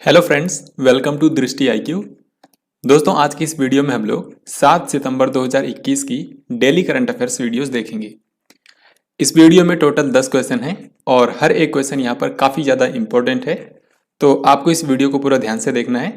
Hello friends, welcome to दृष्टि IQ. दोस्तों, आज की इस वीडियो में हम लोग 7 सितंबर 2021 की डेली करंट अफेयर्स वीडियोस देखेंगे। इस वीडियो में टोटल 10 क्वेश्चन हैं और हर एक क्वेश्चन यहाँ पर काफ़ी ज़्यादा इम्पोर्टेंट है, तो आपको इस वीडियो को पूरा ध्यान से देखना है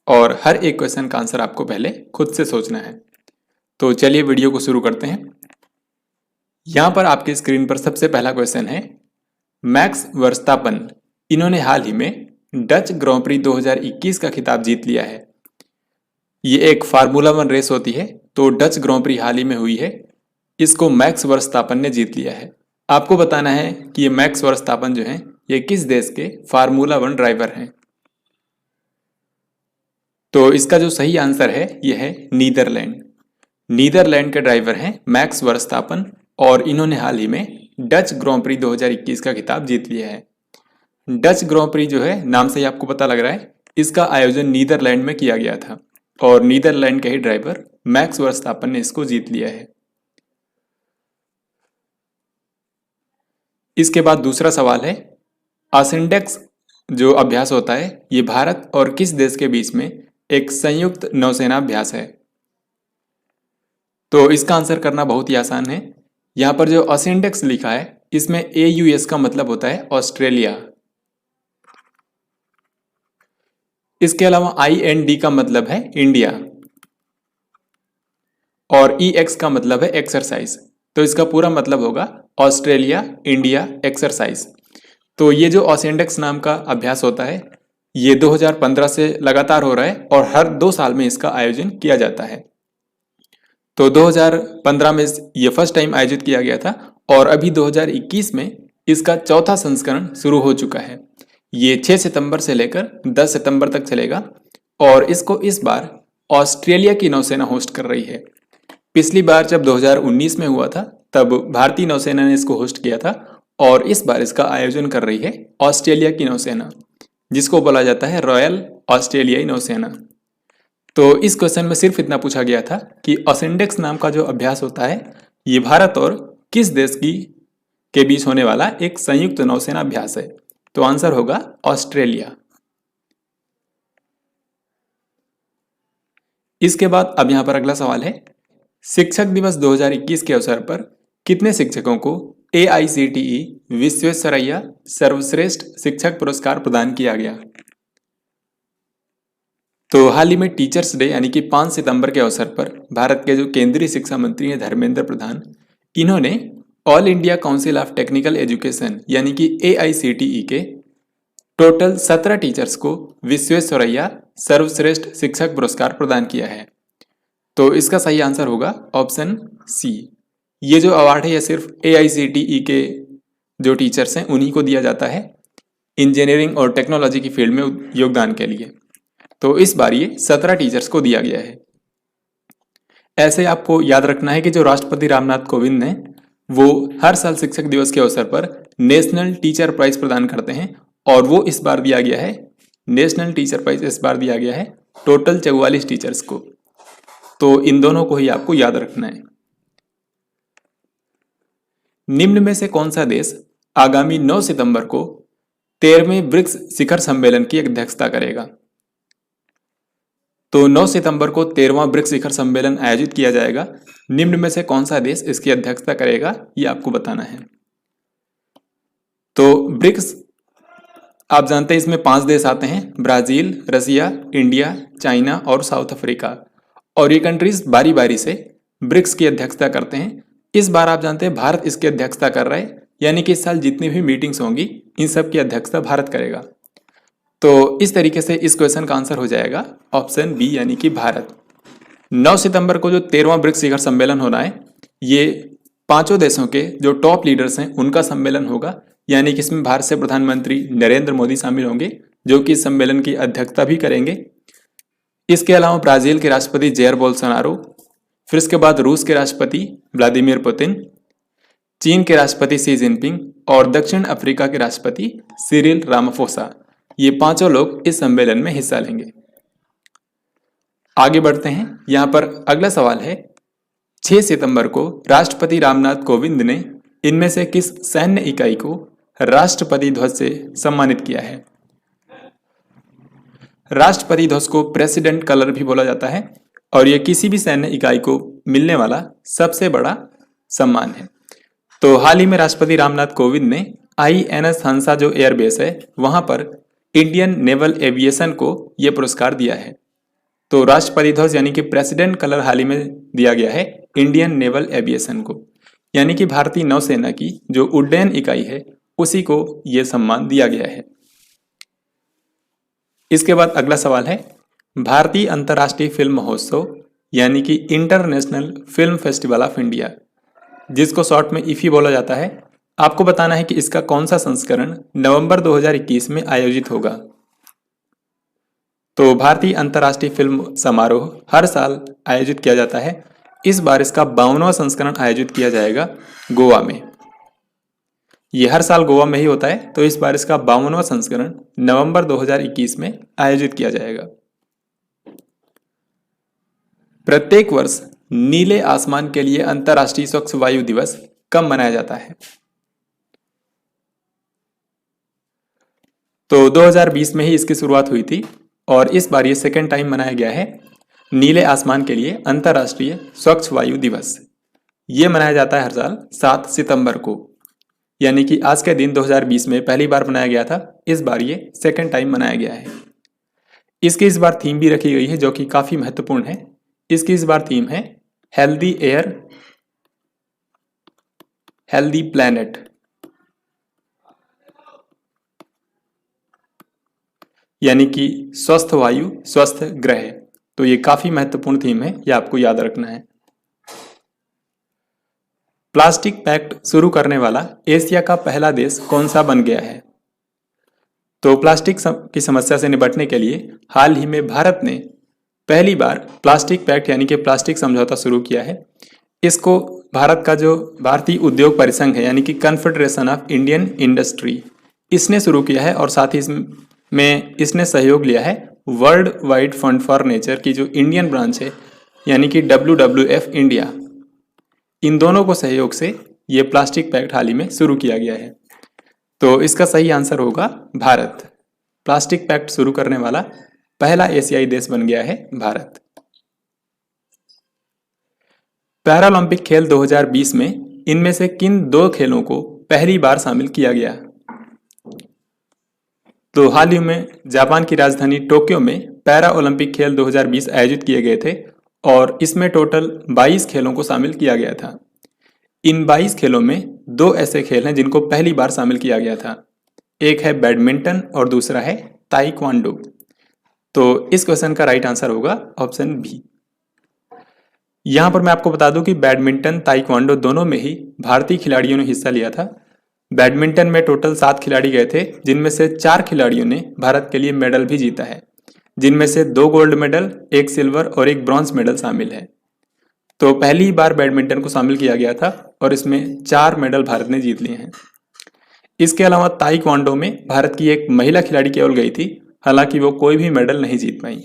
और हर एक क्वेश्चन का आंसर आपको पहले खुद से सोचना है। तो चलिए वीडियो को शुरू करते हैं। यहाँ पर आपकी स्क्रीन पर सबसे पहला क्वेश्चन है, मैक्स वर्स्तापन इन्होंने हाल ही में डच ग्रां प्री 2021 का खिताब जीत लिया है। ये एक फार्मूला वन रेस होती है, तो डच ग्रां प्री हाल ही में हुई है, इसको मैक्स वर्स्तापन ने जीत लिया है। आपको बताना है कि ये मैक्स वर्स्तापन जो है ये किस देश के फार्मूला वन ड्राइवर हैं। तो इसका जो सही आंसर है ये है नीदरलैंड। नीदरलैंड के ड्राइवर हैं मैक्स वर्स्तापन और इन्होंने हाल ही में डच ग्रां प्री 2021 का खिताब जीत लिया है। डच ग्रां प्री जो है, नाम से ही आपको पता लग रहा है, इसका आयोजन नीदरलैंड में किया गया था और नीदरलैंड के ही ड्राइवर मैक्स वर्स्तापन ने इसको जीत लिया है। इसके बाद दूसरा सवाल है, असेंडेक्स जो अभ्यास होता है ये भारत और किस देश के बीच में एक संयुक्त नौसेना अभ्यास है। तो इसका आंसर करना बहुत ही आसान है। यहाँ पर जो असेंडेक्स लिखा है इसमें AUS का मतलब होता है ऑस्ट्रेलिया। इसके अलावा IND का मतलब है इंडिया और EX का मतलब है एक्सरसाइज, तो इसका पूरा मतलब होगा ऑस्ट्रेलिया इंडिया एक्सरसाइज। तो ये जो ऑसेंडेक्स नाम का अभ्यास होता है ये 2015 से लगातार हो रहा है और हर 2 साल में इसका आयोजन किया जाता है। तो 2015 में ये फर्स्ट टाइम आयोजित किया गया था और अभी 2021 में इसका चौथा संस्करण शुरू हो चुका है। ये 6 सितंबर से लेकर 10 सितंबर तक चलेगा और इसको इस बार ऑस्ट्रेलिया की नौसेना होस्ट कर रही है। पिछली बार जब 2019 में हुआ था तब भारतीय नौसेना ने इसको होस्ट किया था और इस बार इसका आयोजन कर रही है ऑस्ट्रेलिया की नौसेना, जिसको बोला जाता है रॉयल ऑस्ट्रेलियाई नौसेना। तो इस क्वेश्चन में सिर्फ इतना पूछा गया था कि असेंडेक्स नाम का जो अभ्यास होता है ये भारत और किस देश के बीच होने वाला एक संयुक्त नौसेना अभ्यास है। तो आंसर होगा ऑस्ट्रेलिया। इसके बाद अब यहां पर अगला सवाल है, शिक्षक दिवस 2021 के अवसर पर कितने शिक्षकों को AICTE विश्वेश्वरैया सर्वश्रेष्ठ शिक्षक पुरस्कार प्रदान किया गया। तो हाल ही में टीचर्स डे यानी कि 5 सितंबर के अवसर पर भारत के जो केंद्रीय शिक्षा मंत्री हैं धर्मेंद्र प्रधान, इन्होंने all India council of technical education यानी कि AICTE के टोटल 17 टीचर्स को विश्वेश्वरैया सर्वश्रेष्ठ शिक्षक पुरस्कार प्रदान किया है। तो इसका सही आंसर होगा ऑप्शन सी। ये जो अवार्ड है ये सिर्फ AICTE के जो टीचर्स हैं उन्हीं को दिया जाता है इंजीनियरिंग और टेक्नोलॉजी की फील्ड में योगदान के लिए। तो इस बार ये 17 टीचर्स को दिया गया है। ऐसे आपको याद रखना है कि जो राष्ट्रपति रामनाथ कोविंद ने वो हर साल शिक्षक दिवस के अवसर पर नेशनल टीचर प्राइज प्रदान करते हैं और वो इस बार दिया गया है, नेशनल टीचर प्राइज इस बार दिया गया है टोटल 44 टीचर्स को। तो इन दोनों को ही आपको याद रखना है। निम्न में से कौन सा देश आगामी 9 सितंबर को 13वें ब्रिक्स शिखर सम्मेलन की अध्यक्षता करेगा। तो 9 सितंबर को 13वां ब्रिक्स शिखर सम्मेलन आयोजित किया जाएगा। निम्न में से कौन सा देश इसकी अध्यक्षता करेगा ये आपको बताना है। तो ब्रिक्स आप जानते हैं इसमें 5 देश आते हैं, ब्राजील, रसिया, इंडिया, चाइना और साउथ अफ्रीका, और ये कंट्रीज बारी बारी से ब्रिक्स की अध्यक्षता करते हैं। इस बार आप जानते हैं भारत इसकी अध्यक्षता कर रहा है, यानी कि इस साल जितनी भी मीटिंग्स होंगी इन सब की अध्यक्षता भारत करेगा। तो इस तरीके से इस क्वेश्चन का आंसर हो जाएगा ऑप्शन बी यानी कि भारत। 9 सितंबर को जो 13वां ब्रिक्स शिखर सम्मेलन होना है ये 5 देशों के जो टॉप लीडर्स हैं उनका सम्मेलन होगा, यानी कि इसमें भारत से प्रधानमंत्री नरेंद्र मोदी शामिल होंगे जो कि इस सम्मेलन की अध्यक्षता भी करेंगे। इसके अलावा ब्राजील के राष्ट्रपति जेयर बोल्सोनारो, फिर इसके बाद रूस के राष्ट्रपति व्लादिमीर पुतिन, चीन के राष्ट्रपति शी जिनपिंग और दक्षिण अफ्रीका के राष्ट्रपति सिरिल रामाफोसा, ये 5 लोग इस सम्मेलन में हिस्सा लेंगे। आगे बढ़ते हैं। यहां पर अगला सवाल है, 6 सितंबर को राष्ट्रपति रामनाथ कोविंद ने इनमें से किस सैन्य इकाई को राष्ट्रपति ध्वज से सम्मानित किया है। राष्ट्रपति ध्वज को प्रेसिडेंट कलर भी बोला जाता है और यह किसी भी सैन्य इकाई को मिलने वाला सबसे बड़ा सम्मान है। तो हाल ही में राष्ट्रपति रामनाथ कोविंद ने INS हंसा जो एयरबेस है वहां पर इंडियन नेवल एविएशन को यह पुरस्कार दिया है। तो राष्ट्रपति ध्वज यानी कि प्रेसिडेंट कलर हाल ही में दिया गया है इंडियन नेवल एविएशन को, यानी कि भारतीय नौसेना की जो उड्डयन इकाई है उसी को यह सम्मान दिया गया है। इसके बाद अगला सवाल है, भारतीय अंतर्राष्ट्रीय फिल्म महोत्सव यानी कि international film festival of India, जिसको शॉर्ट में इफी बोला जाता है, आपको बताना है कि इसका कौन सा संस्करण नवंबर 2021 में आयोजित होगा। तो भारतीय अंतर्राष्ट्रीय फिल्म समारोह हर साल आयोजित किया जाता है। इस बार इसका 52वां संस्करण आयोजित किया जाएगा गोवा में। ये हर साल गोवा में ही होता है, तो इस बार इसका 52वां संस्करण नवंबर 2021 में आयोजित किया जाएगा। प्रत्येक वर्ष नीले आसमान के लिए अंतर्राष्ट्रीय स्वच्छ वायु दिवस कब मनाया जाता है? तो 2020 में ही इसकी शुरुआत हुई थी और इस बार ये सेकेंड टाइम मनाया गया है नीले आसमान के लिए अंतर्राष्ट्रीय स्वच्छ वायु दिवस। ये मनाया जाता है हर साल 7 सितंबर को, यानी कि आज के दिन 2020 में पहली बार मनाया गया था, इस बार ये सेकेंड टाइम मनाया गया है। इसकी इस बार थीम भी रखी गई है जो कि काफी महत्वपूर्ण है। इसकी इस बार थीम है हेल्दी एयर हेल्दी प्लैनेट, यानी कि स्वस्थ वायु स्वस्थ ग्रह। तो ये काफी महत्वपूर्ण थीम है, ये आपको याद रखना है। प्लास्टिक पैक्ट शुरू करने वाला एशिया का पहला देश कौन सा बन गया है? तो प्लास्टिक की समस्या से निपटने के लिए हाल ही में भारत ने पहली बार प्लास्टिक पैक्ट यानी कि प्लास्टिक समझौता शुरू किया है। इसको भारत का जो भारतीय उद्योग परिसंघ है यानी कि कॉन्फेडरेशन ऑफ इंडियन इंडस्ट्री, इसने शुरू किया है और साथ ही इसमें इसने सहयोग लिया है world wide fund for nature की जो इंडियन ब्रांच है यानी कि WWF इंडिया। इन दोनों को सहयोग से ये प्लास्टिक पैक्ट हाल ही में शुरू किया गया है। तो इसका सही आंसर होगा भारत। प्लास्टिक पैक्ट शुरू करने वाला पहला एशियाई देश बन गया है भारत। पैरालंपिक खेल 2020 में इनमें से किन 2 खेलों को पहली बार शामिल किया गया? तो हाल ही में जापान की राजधानी टोक्यो में पैरा ओलंपिक खेल 2020 आयोजित किए गए थे और इसमें टोटल 22 खेलों को शामिल किया गया था। इन 22 खेलों में 2 ऐसे खेल हैं जिनको पहली बार शामिल किया गया था। एक है बैडमिंटन और दूसरा है ताइक्वांडो। तो इस क्वेश्चन का राइट आंसर होगा ऑप्शन बी। यहां पर मैं आपको बता दूं कि बैडमिंटन ताइक्वांडो दोनों में ही भारतीय खिलाड़ियों ने हिस्सा लिया था। बैडमिंटन में टोटल 7 खिलाड़ी गए थे, जिनमें से 4 खिलाड़ियों ने भारत के लिए मेडल भी जीता है, जिनमें से 2 गोल्ड मेडल, 1 सिल्वर और 1 ब्रॉन्ज मेडल शामिल है। तो पहली बार बैडमिंटन को शामिल किया गया था और इसमें 4 मेडल भारत ने जीत लिए हैं। इसके अलावा ताइक्वांडो में भारत की एक महिला खिलाड़ी केवल गई थी, हालांकि वो कोई भी मेडल नहीं जीत पाई।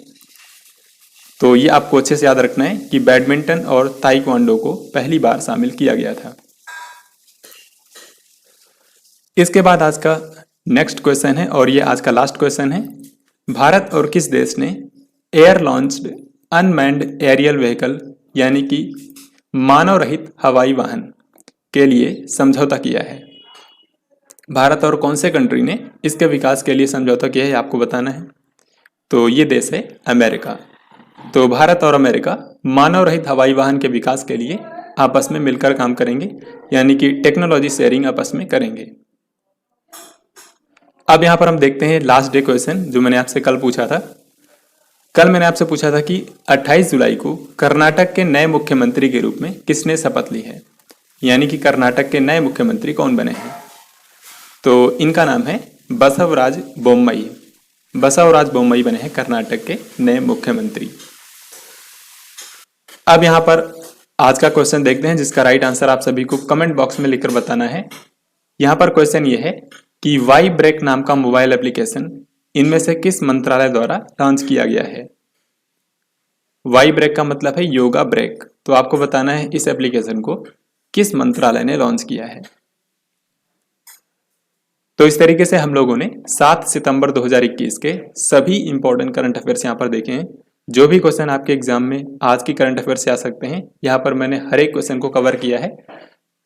तो ये आपको अच्छे से याद रखना है कि बैडमिंटन और ताइक्वांडो को पहली बार शामिल किया गया था। इसके बाद आज का नेक्स्ट क्वेश्चन है और ये आज का लास्ट क्वेश्चन है। भारत और किस देश ने air launched unmanned aerial vehicle यानी कि मानव रहित हवाई वाहन के लिए समझौता किया है? भारत और कौन से कंट्री ने इसके विकास के लिए समझौता किया है आपको बताना है। तो ये देश है अमेरिका। तो भारत और अमेरिका मानव रहित हवाई वाहन के विकास के लिए आपस में मिलकर काम करेंगे, यानी कि टेक्नोलॉजी शेयरिंग आपस में करेंगे। अब यहां पर हम देखते हैं लास्ट डे क्वेश्चन जो मैंने आपसे कल पूछा था। कल मैंने आपसे पूछा था कि 28 जुलाई को कर्नाटक के नए मुख्यमंत्री के रूप में किसने शपथ ली है, यानी कि कर्नाटक के नए मुख्यमंत्री कौन बने हैं। तो इनका नाम है बसवराज बोम्मई। बसवराज बोम्मई बने हैं कर्नाटक के नए मुख्यमंत्री। अब यहां पर आज का क्वेश्चन देखते हैं जिसका राइट आंसर आप सभी को कमेंट बॉक्स में लिखकर बताना है। यहां पर क्वेश्चन ये है कि वाई ब्रेक नाम का मोबाइल एप्लीकेशन इनमें से किस मंत्रालय द्वारा लॉन्च किया गया है। वाई ब्रेक का मतलब है योगा ब्रेक। तो आपको बताना है इस एप्लीकेशन को किस मंत्रालय ने लॉन्च किया है। तो इस तरीके से हम लोगों ने 7 सितंबर 2021 के सभी इंपॉर्टेंट करंट अफेयर्स यहाँ पर देखे हैं। जो भी क्वेश्चन आपके एग्जाम में आज की करंट अफेयर से आ सकते हैं, यहाँ पर मैंने हर एक क्वेश्चन को कवर किया है।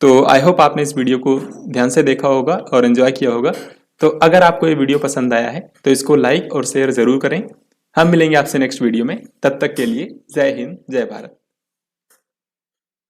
तो आई होप आपने इस वीडियो को ध्यान से देखा होगा और एंजॉय किया होगा। तो अगर आपको ये वीडियो पसंद आया है तो इसको लाइक और शेयर जरूर करें। हम मिलेंगे आपसे नेक्स्ट वीडियो में, तब तक के लिए जय हिंद जय भारत।